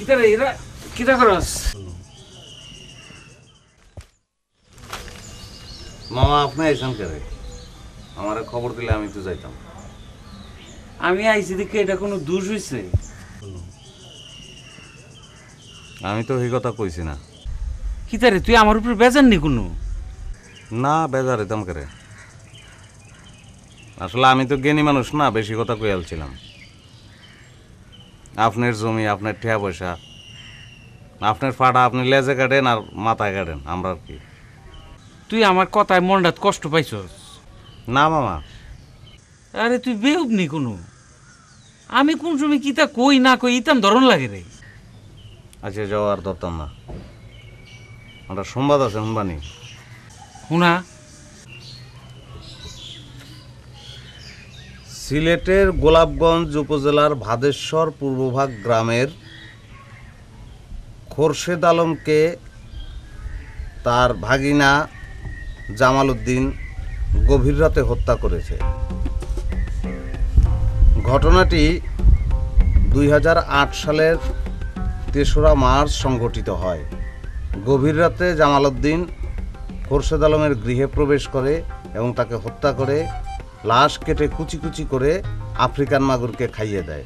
কিতারে এরা কিতা করস? মামা আপনি আইসেন কে? আমার খবর দিলে আমি তো যাইতাম। আমি আইছি দেখে এটা কোনো দোষ হইছে? আমি তো এই কথা কইছি না। কিতারে তুই আমার উপর বেজার নি কোনো? না বেজার হইতাম করে। আসলে আমি তো জ্ঞানী মানুষ না, বেশি কথা কইয়ালছিলাম। আপনার জমি, আপনার ঠেয়া পয়সা, আপনার ফাটা আপনি লেজে কাটেন আর মাথায় কাটেন, আমরা আর কি। তুই আমার কথায় মনটাত কষ্ট পাইছস? না মামা। আরে তুই বেউব নি কোনো? আমি কোন সময় কিতা কই না কই ইতাম ধরন লাগে রে। আচ্ছা যাও, আর ধরতাম না। একটা সংবাদ আছে শুনবানি? হুনা। সিলেটের গোলাপগঞ্জ উপজেলার ভাদেশ্বর পূর্বভাগ গ্রামের খোরশেদ আলমকে তার ভাগিনা জামাল উদ্দিন গভীর রাতে হত্যা করেছে। ঘটনাটি 2008 সালের 3রা মার্চ সংঘটিত হয়। গভীর রাতে জামাল উদ্দিন খোরশেদ আলমের গৃহে প্রবেশ করে এবং তাকে হত্যা করে লাশ কেটে কুচি কুচি করে আফ্রিকান মাগুরকে খাইয়ে দেয়।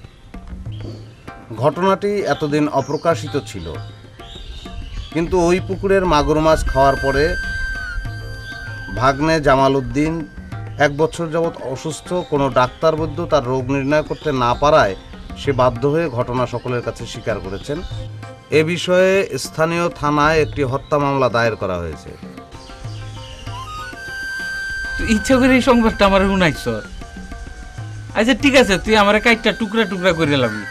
ঘটনাটি এতদিন অপ্রকাশিত ছিল, কিন্তু ওই পুকুরের মাগুর মাছ খাওয়ার পরে ভাগ্নে জামাল উদ্দিন 1 বছর যাবৎ অসুস্থ। কোনো ডাক্তার বৈদ্য তার রোগ নির্ণয় করতে না পারায় সে বাধ্য হয়ে ঘটনা সকলের কাছে স্বীকার করেছেন। এ বিষয়ে স্থানীয় থানায় একটি হত্যা মামলা দায়ের করা হয়েছে। তুই ইচ্ছা করে এই সংবাদটা আমার শুনাইছ? আচ্ছা ঠিক আছে, তুই আমার কাইটটা টুকরা টুকরা করে লাবি,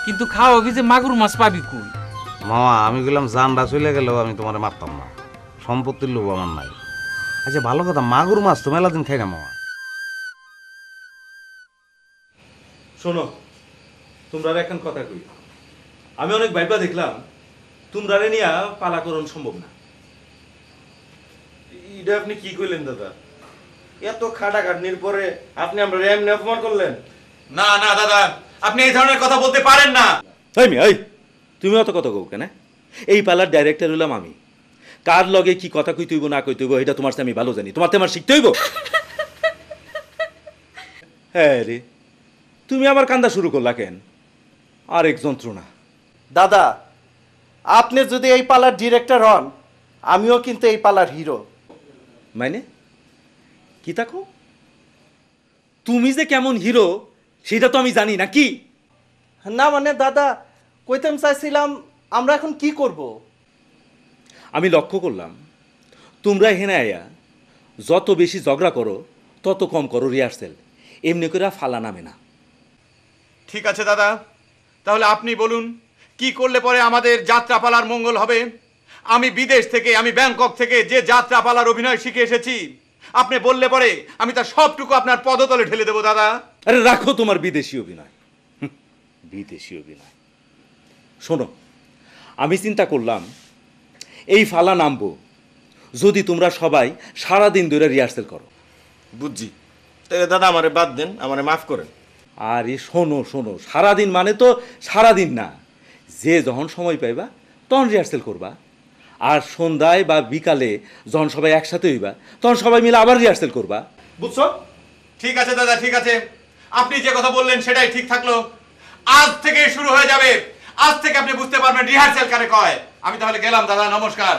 কিন্তু খাওয়াবি যে মাগুর মাছ পাবি কই? মামা আমি বললাম জানটা চলে গেলেও আমি তোমার মারতাম না, সম্পত্তির লোভ আমার নাই। আচ্ছা ভালো কথা, মাগুর মাছ তো মেলা দিন খাই না মামা। শোনো, তোমরা এখন কথা কই। আমি অনেক ভাইবা দেখলাম তোমরা নিয়া পালাকরণ সম্ভব না। এটা আপনি কি কইলেন দাদা? এত খাটাখাটনির পরে আপনি আমরা এমনি অপমান করলেন? না না দাদা, আপনি এই ধরনের কথা বলতে পারেন না। এই তুমি অত কথা কও কেন? এই পালার ডাইরেক্টর হলাম আমি। কার লগে কি কথা কইতে হইব না কইতে হইব এটা তোমার আমি ভালো জানি। তোমার তেমার শিখতে হইব? হ্যাঁ রে, তুমি আবার কান্দা শুরু করলা কেন? আরেক যন্ত্রণা। দাদা, আপনি যদি এই পালার ডিরেক্টর হন, আমিও কিন্তু এই পালার হিরো। মানে কি থাকো? তুমি যে কেমন হিরো সেটা তো আমি জানি না। কি না মানে দাদা, কইতাম চাইছিলাম আমরা এখন কি করব? আমি লক্ষ্য করলাম তোমরা এখানে আয়া যত বেশি ঝগড়া করো তত কম করো রিহার্সেল। এমনি করে ফালা নামে না। ঠিক আছে দাদা, তাহলে আপনি বলুন কি করলে পরে আমাদের যাত্রাপালার মঙ্গল হবে? আমি বিদেশ থেকে, আমি ব্যাংকক থেকে যে যাত্রাপালার অভিনয় শিখে এসেছি, আপনি বললে পরে আমি তার সবটুকু আপনার পদতলে ঢেলে দেবো দাদা। আরে রাখো তোমার বিদেশি অভিনয়। বিদেশি অভিনয়। শোনো, আমি চিন্তা করলাম এই ফালা নামবো যদি তোমরা সবাই সারাদিন ধরে রিহার্সেল করো। বুঝছি, তাহলে দাদা আমারে বাদ দেন, আমারে মাফ করেন। আরে শোনো শোনো, সারাদিন মানে তো সারাদিন না, যে যখন সময় পাইবা তখন রিহার্সেল করবা। আর সন্ধ্যায় বা বিকালে যখন সবাই একসাথে হইবা তখন সবাই মিলে আবার রিহার্সেল করবা। বুঝছো? ঠিক আছে দাদা, ঠিক আছে। আপনি যে কথা বললেন সেটাই ঠিক থাকলো। আজ থেকে শুরু হয়ে যাবে। আজ থেকে আপনি বুঝতে পারবেন রিহার্সেল কারে কয়। আমি তাহলে গেলাম দাদা, নমস্কার।